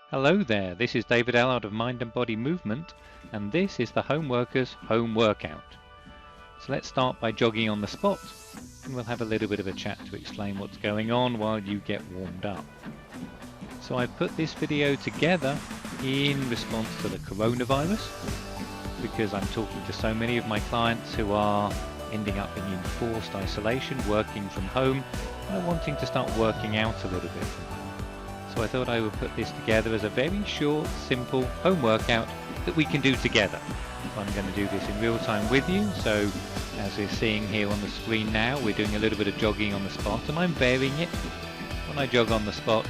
Hello there, this is David Allard of Mind and Body Movement, and this is the Home Workers Home Workout. So let's start by jogging on the spot, and we'll have a little bit of a chat to explain what's going on while you get warmed up. So I've put this video together in response to the coronavirus, because I'm talking to so many of my clients who are ending up in enforced isolation, working from home, and are wanting to start working out a little bit from home. So I thought I would put this together as a very short, simple home workout that we can do together. So I'm going to do this in real time with you. So as we're seeing here on the screen now, we're doing a little bit of jogging on the spot, and I'm varying it. When I jog on the spot,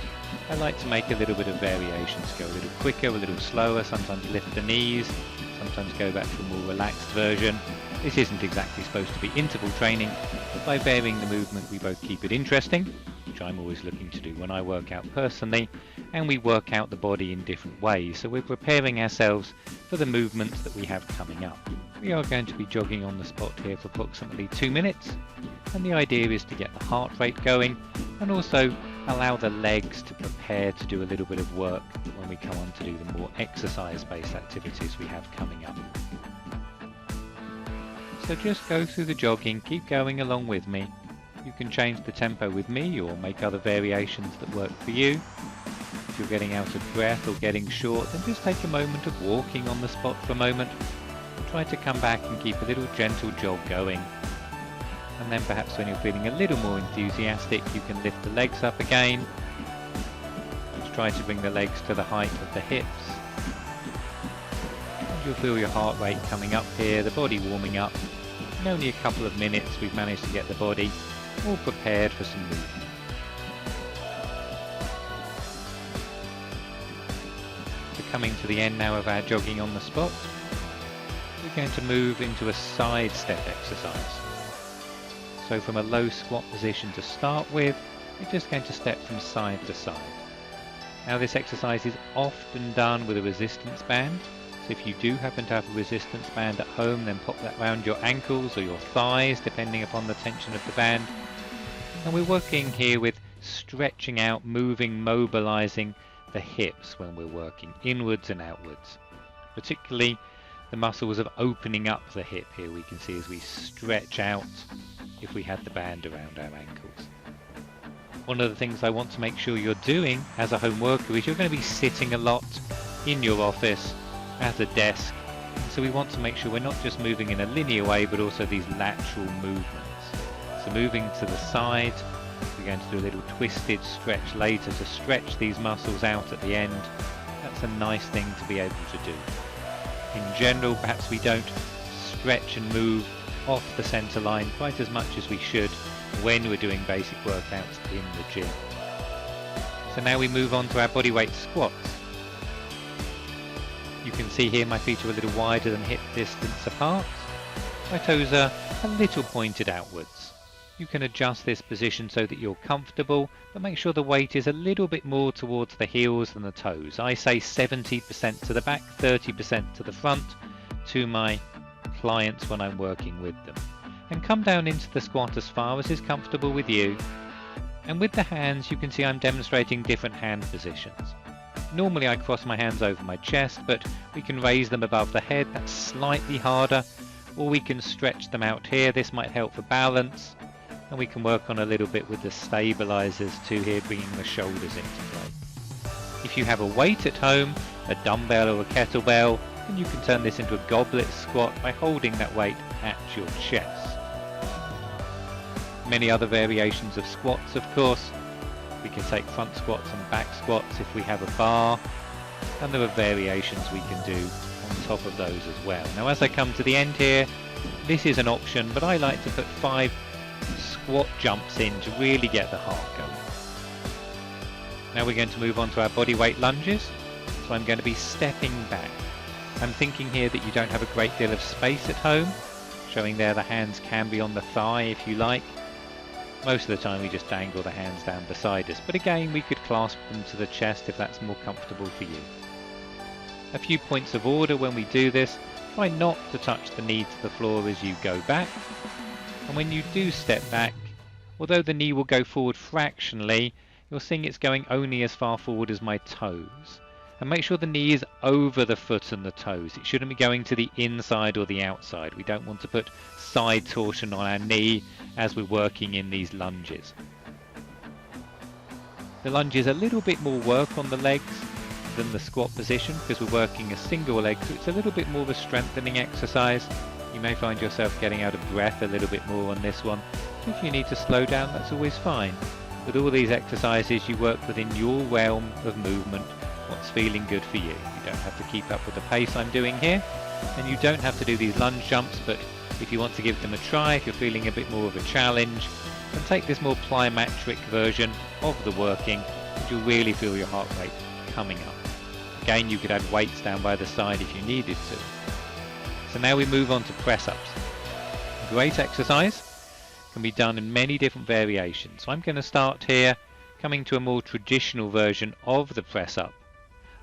I like to make a little bit of variations, go a little quicker, a little slower, sometimes lift the knees, sometimes go back to a more relaxed version. This isn't exactly supposed to be interval training, but by varying the movement we both keep it interesting, which I'm always looking to do when I work out personally, and we work out the body in different ways, so we're preparing ourselves for the movements that we have coming up. We are going to be jogging on the spot here for approximately 2 minutes, and the idea is to get the heart rate going and also allow the legs to prepare to do a little bit of work when we come on to do the more exercise-based activities we have coming up. So just go through the jogging, keep going along with me. You can change the tempo with me or make other variations that work for you. If you're getting out of breath or getting short, then just take a moment of walking on the spot for a moment. Try to come back and keep a little gentle jog going. And then perhaps when you're feeling a little more enthusiastic, you can lift the legs up again. Just try to bring the legs to the height of the hips. And you'll feel your heart rate coming up here, the body warming up. In only a couple of minutes we've managed to get the body all prepared for some movement. So coming to the end now of our jogging on the spot, we're going to move into a side step exercise. So from a low squat position to start with, we're just going to step from side to side. Now this exercise is often done with a resistance band. So if you do happen to have a resistance band at home, then pop that around your ankles or your thighs, depending upon the tension of the band. And we're working here with stretching out, moving, mobilizing the hips when we're working inwards and outwards. Particularly the muscles of opening up the hip here we can see as we stretch out if we had the band around our ankles. One of the things I want to make sure you're doing as a home worker is you're going to be sitting a lot in your office at a desk, so we want to make sure we're not just moving in a linear way but also these lateral movements. So moving to the side, we're going to do a little twisted stretch later to stretch these muscles out at the end. That's a nice thing to be able to do. In general, perhaps we don't stretch and move off the center line quite as much as we should when we're doing basic workouts in the gym. So now we move on to our bodyweight squats. You can see here my feet are a little wider than hip distance apart. My toes are a little pointed outwards. You can adjust this position so that you're comfortable, but make sure the weight is a little bit more towards the heels than the toes. I say 70% to the back, 30% to the front to my clients when I'm working with them. And come down into the squat as far as is comfortable with you. And with the hands, you can see I'm demonstrating different hand positions. Normally I cross my hands over my chest, but we can raise them above the head, that's slightly harder, or we can stretch them out here, this might help for balance, and we can work on a little bit with the stabilizers too here, bringing the shoulders into play. If you have a weight at home, a dumbbell or a kettlebell, then you can turn this into a goblet squat by holding that weight at your chest. Many other variations of squats, of course. We can take front squats and back squats if we have a bar, and there are variations we can do on top of those as well. Now as I come to the end here, this is an option, but I like to put 5 squat jumps in to really get the heart going. Now we're going to move on to our body weight lunges, so I'm going to be stepping back. I'm thinking here that you don't have a great deal of space at home, showing there the hands can be on the thigh if you like. Most of the time we just dangle the hands down beside us, but again we could clasp them to the chest if that's more comfortable for you. A few points of order when we do this: try not to touch the knee to the floor as you go back, and when you do step back, although the knee will go forward fractionally, you're seeing it's going only as far forward as my toes. And make sure the knee is over the foot and the toes. It shouldn't be going to the inside or the outside. We don't want to put side torsion on our knee as we're working in these lunges. The lunge is a little bit more work on the legs than the squat position because we're working a single leg, so it's a little bit more of a strengthening exercise. You may find yourself getting out of breath a little bit more on this one. If you need to slow down, that's always fine. With all these exercises, you work within your realm of movement, what's feeling good for you. You don't have to keep up with the pace I'm doing here, and you don't have to do these lunge jumps, but if you want to give them a try, if you're feeling a bit more of a challenge, then take this more plyometric version of the working, and you'll really feel your heart rate coming up. Again, you could add weights down by the side if you needed to. So now we move on to press-ups. Great exercise, can be done in many different variations. So I'm going to start here, coming to a more traditional version of the press-up.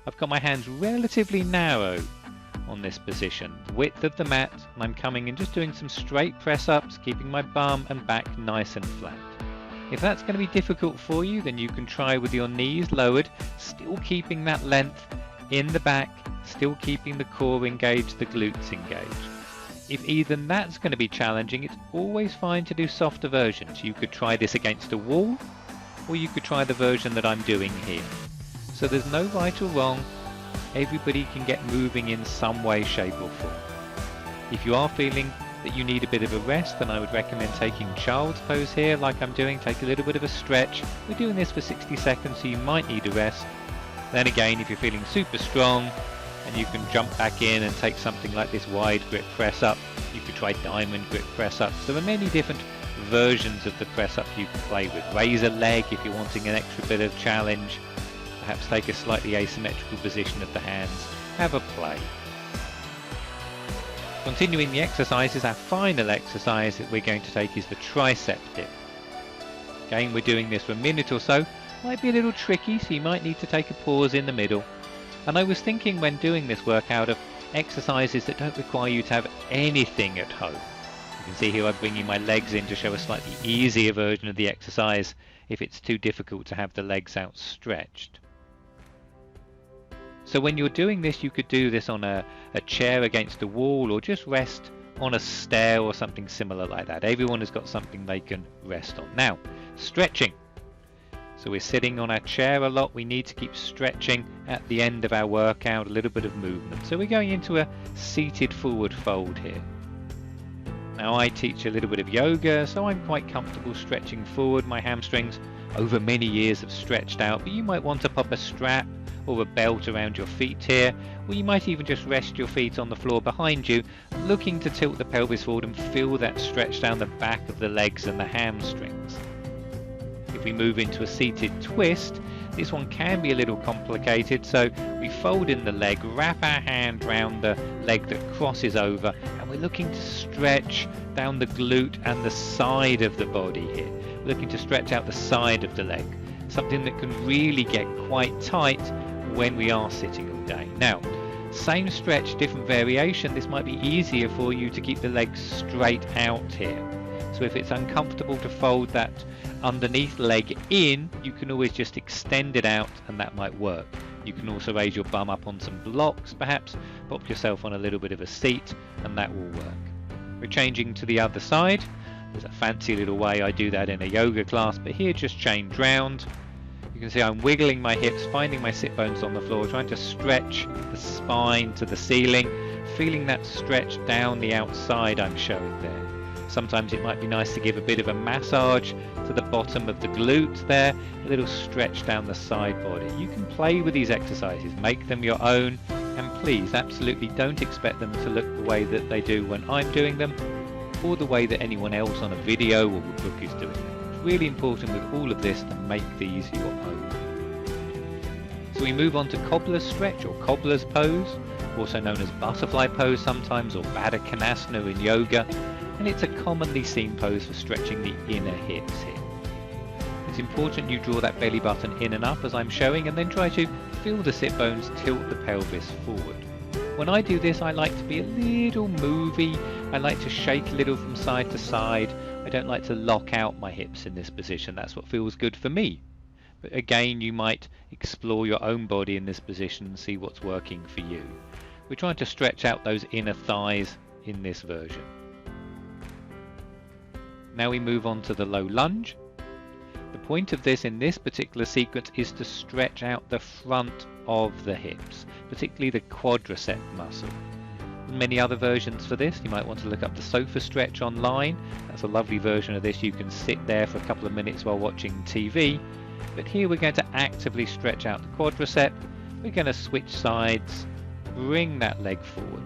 I've got my hands relatively narrow on this position, the width of the mat, and I'm coming and just doing some straight press-ups, keeping my bum and back nice and flat. If that's going to be difficult for you, then you can try with your knees lowered, still keeping that length in the back, still keeping the core engaged, the glutes engaged. If even that's going to be challenging, it's always fine to do softer versions. You could try this against a wall, or you could try the version that I'm doing here. So there's no right or wrong. Everybody can get moving in some way, shape or form. If you are feeling that you need a bit of a rest, then I would recommend taking child's pose here like I'm doing. Take a little bit of a stretch. We're doing this for 60 seconds, so you might need a rest. Then again, if you're feeling super strong, and you can jump back in and take something like this wide grip press up. You could try diamond grip press ups. There are many different versions of the press up you can play with. Razor leg if you're wanting an extra bit of challenge. Perhaps take a slightly asymmetrical position of the hands. Have a play. Continuing the exercises, our final exercise that we're going to take is the tricep dip. Again, we're doing this for a minute or so. Might be a little tricky, so you might need to take a pause in the middle. And I was thinking when doing this workout of exercises that don't require you to have anything at home. You can see here I'm bringing my legs in to show a slightly easier version of the exercise if it's too difficult to have the legs outstretched. So when you're doing this, you could do this on a chair against a wall, or just rest on a stair or something similar like that. Everyone has got something they can rest on. Now, stretching. So we're sitting on our chair a lot. We need to keep stretching at the end of our workout, a little bit of movement. So we're going into a seated forward fold here. Now I teach a little bit of yoga, so I'm quite comfortable stretching forward. My hamstrings over many years have stretched out, but you might want to pop a strap or a belt around your feet here, or you might even just rest your feet on the floor behind you, looking to tilt the pelvis forward and feel that stretch down the back of the legs and the hamstrings. If we move into a seated twist, this one can be a little complicated, so we fold in the leg, wrap our hand round the leg that crosses over, and we're looking to stretch down the glute and the side of the body here. We're looking to stretch out the side of the leg, something that can really get quite tight when we are sitting all day. Now, same stretch, different variation. This might be easier for you to keep the legs straight out here. So if it's uncomfortable to fold that underneath leg in, you can always just extend it out and that might work. You can also raise your bum up on some blocks perhaps, pop yourself on a little bit of a seat and that will work. We're changing to the other side. There's a fancy little way I do that in a yoga class, but here just change round. You can see I'm wiggling my hips, finding my sit bones on the floor, trying to stretch the spine to the ceiling, feeling that stretch down the outside I'm showing there. Sometimes it might be nice to give a bit of a massage to the bottom of the glute there, a little stretch down the side body. You can play with these exercises, make them your own, and please absolutely don't expect them to look the way that they do when I'm doing them, or the way that anyone else on a video or a book is doing them. It's really important with all of this to make these your own. So we move on to cobbler's stretch or cobbler's pose, also known as butterfly pose sometimes, or Baddha Konasana in yoga. And it's a commonly seen pose for stretching the inner hips here. It's important you draw that belly button in and up as I'm showing, and then try to feel the sit bones tilt the pelvis forward. When I do this, I like to be a little movie. I like to shake a little from side to side. I don't like to lock out my hips in this position. That's what feels good for me. But again, you might explore your own body in this position and see what's working for you. We're trying to stretch out those inner thighs in this version. Now we move on to the low lunge. The point of this in this particular sequence is to stretch out the front of the hips, particularly the quadricep muscle. Many other versions for this. You might want to look up the sofa stretch online. That's a lovely version of this. You can sit there for a couple of minutes while watching TV. But here we're going to actively stretch out the quadricep. We're going to switch sides, bring that leg forward.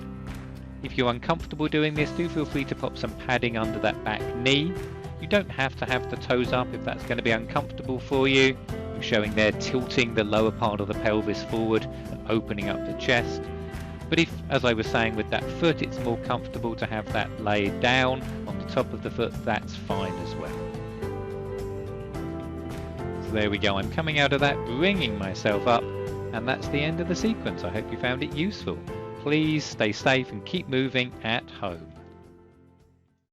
If you're uncomfortable doing this, do feel free to pop some padding under that back knee. You don't have to have the toes up if that's going to be uncomfortable for you. You're showing there tilting the lower part of the pelvis forward and opening up the chest. But if, as I was saying with that foot, it's more comfortable to have that laid down on the top of the foot, that's fine as well. So there we go, I'm coming out of that, bringing myself up, and that's the end of the sequence. I hope you found it useful. Please stay safe and keep moving at home.